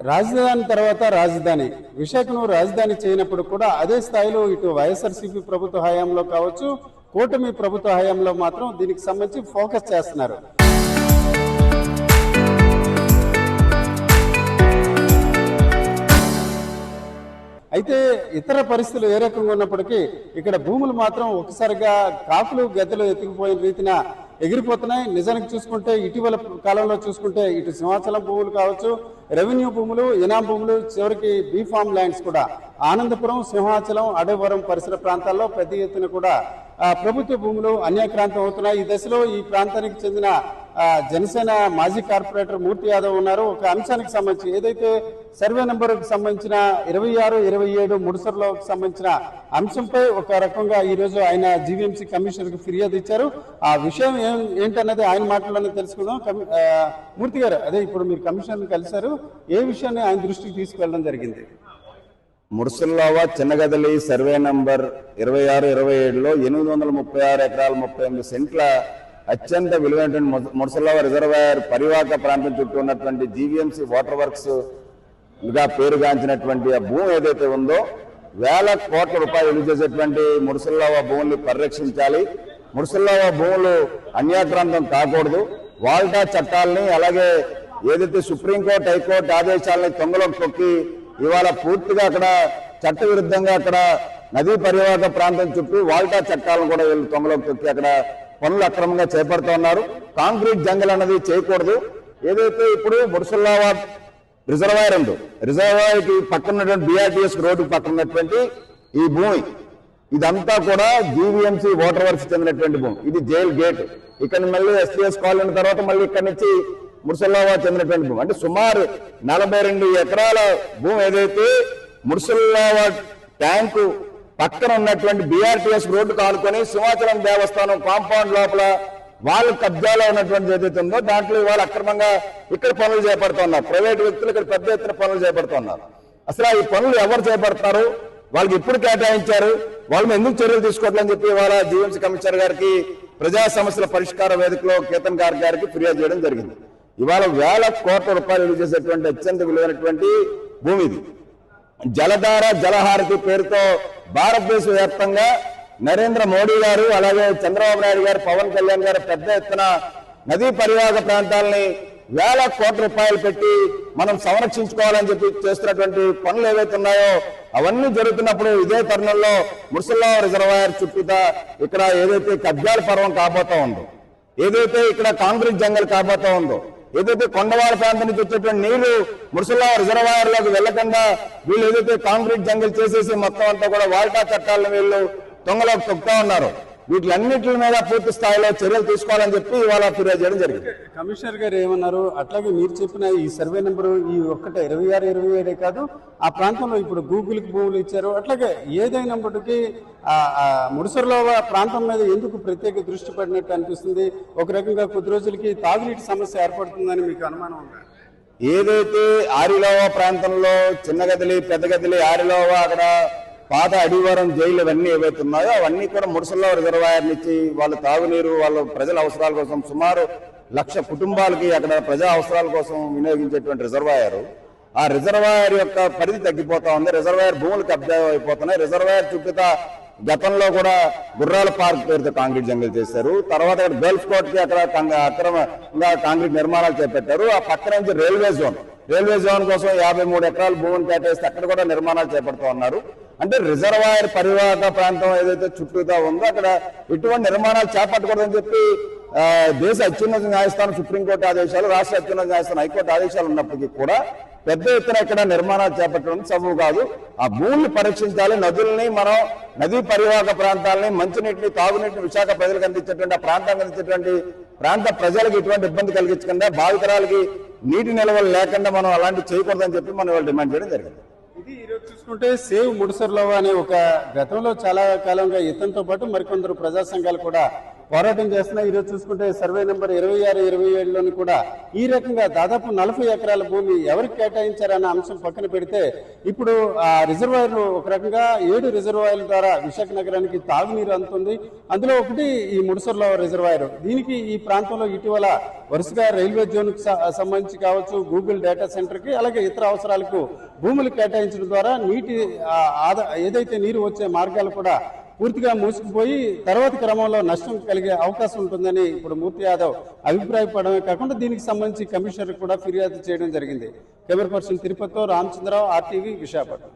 రాజధాని తర్వాత రాజధాని విశాఖను రాజధాని చేయనప్పుడు కూడా అదే స్థాయిలో ఇటు వైఎస్ఆర్సీపీ ప్రభుత్వ హయాంలో కావచ్చు, కూటమి ప్రభుత్వ హయాంలో మాత్రం దీనికి సంబంధించి ఫోకస్ చేస్తున్నారు. అయితే ఇతర పరిస్థితులు ఏ రకంగా ఉన్నప్పటికీ ఇక్కడ భూములు మాత్రం ఒకసారిగా కాకులు గద్దలు ఎత్తుకుపోయిన రీతిన ఎగిరిపోతున్నాయి. నిజానికి చూసుకుంటే ఇటీవల కాలంలో చూసుకుంటే ఇటు సింహాచలం భూములు కావచ్చు, రెవెన్యూ భూములు, ఇనాం భూములు, చివరికి బీఫామ్ ల్యాండ్స్ కూడా ఆనందపురం, సింహాచలం, అడవరం పరిసర ప్రాంతాల్లో పెద్ద ఎత్తున కూడా ప్రభుత్వ భూములు అన్యాక్రాంతం అవుతున్నాయి. ఈ దశలో ఈ ప్రాంతానికి చెందిన జనసేన మాజీ కార్పొరేటర్ మూర్తి యాదవ్ ఉన్నారు. ఒక అంశానికి సంబంధించి ఏదైతే సర్వే నెంబర్కి సంబంధించిన 26, 27 ముడుసర్లోకి సంబంధించిన అంశంపై ఒక రకంగా ఈ రోజు ఆయన జీవీఎంసీ కమిషనర్ కి ఫిర్యాదు ఇచ్చారు. ఆ విషయం ఏంటన్నది ఆయన మాటల్లోనే తెలుసుకుందాం. మూర్తి గారు, అదే ఇప్పుడు మీరు కమిషనర్ కలిశారు, ఏ విషయాన్ని ఆయన దృష్టికి తీసుకువెళ్ళడం జరిగింది? ముర్సుల్లావా చిన్నగదలి సర్వే నంబర్ 26, 27లో 836 ఎకరాల 38 సెంట్ల అత్యంత విలువైనటువంటి ముర్సుల్లావా రిజర్వాయర్ పరివాహక ప్రాంతం చుట్టూ ఉన్నటువంటి జీవీఎంసీ వాటర్ వర్క్స్ గా పేరుగాంచినటువంటి ఆ భూమి ఏదైతే ఉందో వేల కోట్ల రూపాయలు విలువ చేసేటువంటి ముర్సుల్లావా భూముల్ని పరిరక్షించాలి. ముర్సుల్లావా భూములు అన్యాక్రాంతం కాకూడదు. వాల్టా చట్టాలని, అలాగే ఏదైతే సుప్రీంకోర్టు, హైకోర్టు ఆదేశాలని తొంగలోకి తొక్కి ఇవాళ పూర్తిగా అక్కడ చట్టవిరుద్ధంగా అక్కడ నదీ పరివాహక ప్రాంతం చుట్టూ వాల్టా చట్టాలను కూడా వీళ్ళు తొంగలోకి తొక్కి అక్కడ పనులు అక్రమంగా చేపడుతూ ఉన్నారు. కాంక్రీట్ జంగల్ అన్నది చేయకూడదు. ఏదైతే ఇప్పుడు ముర్సుల్లావా రిజర్వాయర్ ఉందో, రిజర్వాయర్ కి పక్కన ఉన్నటువంటి బిఆర్టీఎస్ రోడ్డు పక్కన ఉన్నటువంటి ఈ భూమి ఇదంతా కూడా జీవీఎంసీ వాటర్ వర్క్స్ చెందినటువంటి భూమి. ఇది జైల్ గేట్. ఇక్కడ మళ్ళీ ఎస్టీఎస్ కాలనీ తర్వాత మళ్ళీ ఇక్కడ నుంచి ముర్సుల్లావా చెందినటువంటి భూమి. అంటే సుమారు 42 ఎకరాల భూమి ఏదైతే ముర్సుల్లావా ట్యాంకు పక్కన ఉన్నటువంటి బిఆర్టీఎస్ రోడ్డు కానుకొని సింహాచలం దేవస్థానం కాంపౌండ్ లోపల వాళ్ళ కబ్జాలో ఉన్నటువంటి ఏదైతే ఉందో దాంట్లో ఇవాళ అక్రమంగా ఇక్కడ పనులు చేపడుతున్నారు. ప్రైవేట్ వ్యక్తులు ఇక్కడ పెద్ద ఎత్తున పనులు చేపడుతున్నారు. అసలు ఈ పనులు ఎవరు చేపడతారు, వాళ్ళకి ఎప్పుడు కేటాయించారు, వాళ్ళు ఎందుకు చర్యలు తీసుకోవట్లని చెప్పి ఇవాళ జీవీఎంసీ కమిషనర్ గారికి ప్రజా సమస్యల పరిష్కార వేదికలో కేతన్ గారికి ఫిర్యాదు చేయడం జరిగింది. ఇవాళ వేల కోట్ల రూపాయలు విలువ చేసేటువంటి అత్యంత విలువైనటువంటి భూమి ఇది. జలధార జలహారతి పేరుతో భారతదేశ వ్యాప్తంగా నరేంద్ర మోడీ గారు, అలాగే చంద్రబాబు నాయుడు గారు, పవన్ కళ్యాణ్ గారు పెద్ద ఎత్తున నదీ పరివాహక ప్రాంతాలని వేల కోట్ల రూపాయలు పెట్టి మనం సంరక్షించుకోవాలని చెప్పి చేస్తున్నటువంటి పనులు ఏవైతే ఉన్నాయో అవన్నీ జరుగుతున్నప్పుడు ఇదే తరుణంలో ముర్సుల్లావా రిజర్వాయర్ చుట్టూతా ఇక్కడ ఏదైతే కబ్జాల పర్వం కాబోతా ఉందో, ఏదైతే ఇక్కడ కాంక్రీట్ జంగల్ కాబోతా ఉందో, ఏదైతే కొండవాడ ప్రాంతం నుంచి వచ్చేటువంటి నీళ్లు ముర్సుల్లావా రిజర్వాయర్ లోకి వెళ్లకుండా వీళ్ళు ఏదైతే కాంక్రీట్ జంగల్ చేసేసి మొత్తం అంతా కూడా వాల్టా చట్టాలను వీళ్ళు తొంగలోకి తొక్కుతా ఉన్నారు. వీటిలన్నిటి మీద పూర్తి స్థాయిలో చర్యలు తీసుకోవాలని చెప్పి ఇవాళ ఫిర్యాదు చేయడం జరిగింది. కమిషనర్ గారు ఏమన్నారు? అట్లాగే మీరు చెప్పిన ఈ సర్వే నెంబరు ఈ ఒక్కటే 26, 27 కాదు, ఆ ప్రాంతంలో ఇప్పుడు గూగుల్ కి భూములు ఇచ్చారు. అట్లాగే ఏదైనప్పటికీ ముడుసర్లోవా ప్రాంతం మీద ఎందుకు ప్రత్యేక దృష్టి పడినట్టు అనిపిస్తుంది? ఒక రకంగా కొద్ది రోజులకి తాగునీటి సమస్య ఏర్పడుతుందని మీకు అనుమానం ఉందా? ఏదైతే ఆరిలోవా ప్రాంతంలో చిన్నగదిలి, పెద్దగదిలి, ఆరిలోవా, అక్కడ పాత అడివరం జైలు ఇవన్నీ ఏవైతే ఉన్నాయో అవన్నీ కూడా ముర్సుల్లావా రిజర్వాయర్ నుంచి వాళ్ళ తాగునీరు, వాళ్ళ ప్రజల అవసరాల కోసం సుమారు 1,00,000 కుటుంబాలకి అక్కడ ప్రజా అవసరాల కోసం వినియోగించేటువంటి రిజర్వాయర్, ఆ రిజర్వాయర్ యొక్క పరిధి తగ్గిపోతా ఉంది. రిజర్వాయర్ భూములు కబ్జా అయిపోతున్నాయి. రిజర్వాయర్ చుట్టూతా గతంలో కూడా గుర్రాల పార్క్ పేరుతో కాంక్రీట్ జంగల్ చేశారు. తర్వాత గల్ఫ్ కోర్ట్ కి అక్కడ అక్రమంగా కాంక్రీట్ నిర్మాణాలు చేపట్టారు. ఆ పక్కన నుంచి రైల్వే జోన్ కోసం 53 ఎకరాల భూమిని కేటాయిస్తే అక్కడ కూడా నిర్మాణాలు చేపడుతూ ఉన్నారు. అంటే రిజర్వాయర్ పరివాహక ప్రాంతం ఏదైతే చుట్టూతా ఉందో అక్కడ ఎటువంటి నిర్మాణాలు చేపట్టకూడదని చెప్పి దేశ అత్యున్నత న్యాయస్థానం సుప్రీంకోర్టు ఆదేశాలు, రాష్ట్ర అత్యున్నత న్యాయస్థానం హైకోర్టు ఆదేశాలు ఉన్నప్పటికీ కూడా పెద్ద ఎత్తున ఇక్కడ నిర్మాణాలు చేపట్టడం సబబు కాదు. ఆ భూమిని పరీక్షించాలి. నదుల్ని, మనం నదీ పరివాహక ప్రాంతాలని, మంచినీటిని, తాగునీటిని విశాఖ ప్రజలకు అందించేటువంటి ఆ ప్రాంతానికి అందించేటువంటి ప్రాంత ప్రజలకు ఎటువంటి ఇబ్బంది కలిగించకుండా, భావితరాలకి నీటి నిల్వలు లేకుండా మనం అలాంటి చేయకూడదని చెప్పి మనం వాళ్ళు డిమాండ్ చేయడం జరిగింది. ఇది ఈరోజు చూసుకుంటే సేవ్ ముడుసర్లోవా అనే ఒక గతంలో చాలా కాలంగా ఇతనితో పాటు మరికొందరు ప్రజా సంఘాలు కూడా పోరాటం చేస్తున్నాయి. ఈరోజు చూసుకుంటే సర్వే నెంబర్ 26, 27లోని కూడా ఈ రకంగా దాదాపు 40 ఎకరాల భూమి ఎవరికి కేటాయించారన్న అంశం పక్కన పెడితే ఇప్పుడు ఆ రిజర్వాయర్లు ఒక రకంగా 7 రిజర్వాయర్ల ద్వారా విశాఖ నగరానికి తాగునీరు అందుతుంది. అందులో ఒకటి ఈ ముడసర్లో రిజర్వాయర్. దీనికి ఈ ప్రాంతంలో ఇటీవల వరుసగా రైల్వే జోన్ కు సంబంధించి కావచ్చు, గూగుల్ డేటా సెంటర్ కి అలాగే ఇతర అవసరాలకు భూములు కేటాయించడం ద్వారా నీటి ఏదైతే నీరు వచ్చే మార్గాలు కూడా పూర్తిగా మూసుకుపోయి తర్వాత క్రమంలో నష్టం కలిగే అవకాశం ఉంటుందని ఇప్పుడు మూర్తి యాదవ్ అభిప్రాయపడమే కాకుండా దీనికి సంబంధించి కమిషనర్ కూడా ఫిర్యాదు చేయడం జరిగింది. కెమెరా పర్సన్ తిరుపతితో రామచంద్రరావు, RTV, విశాఖపట్నం.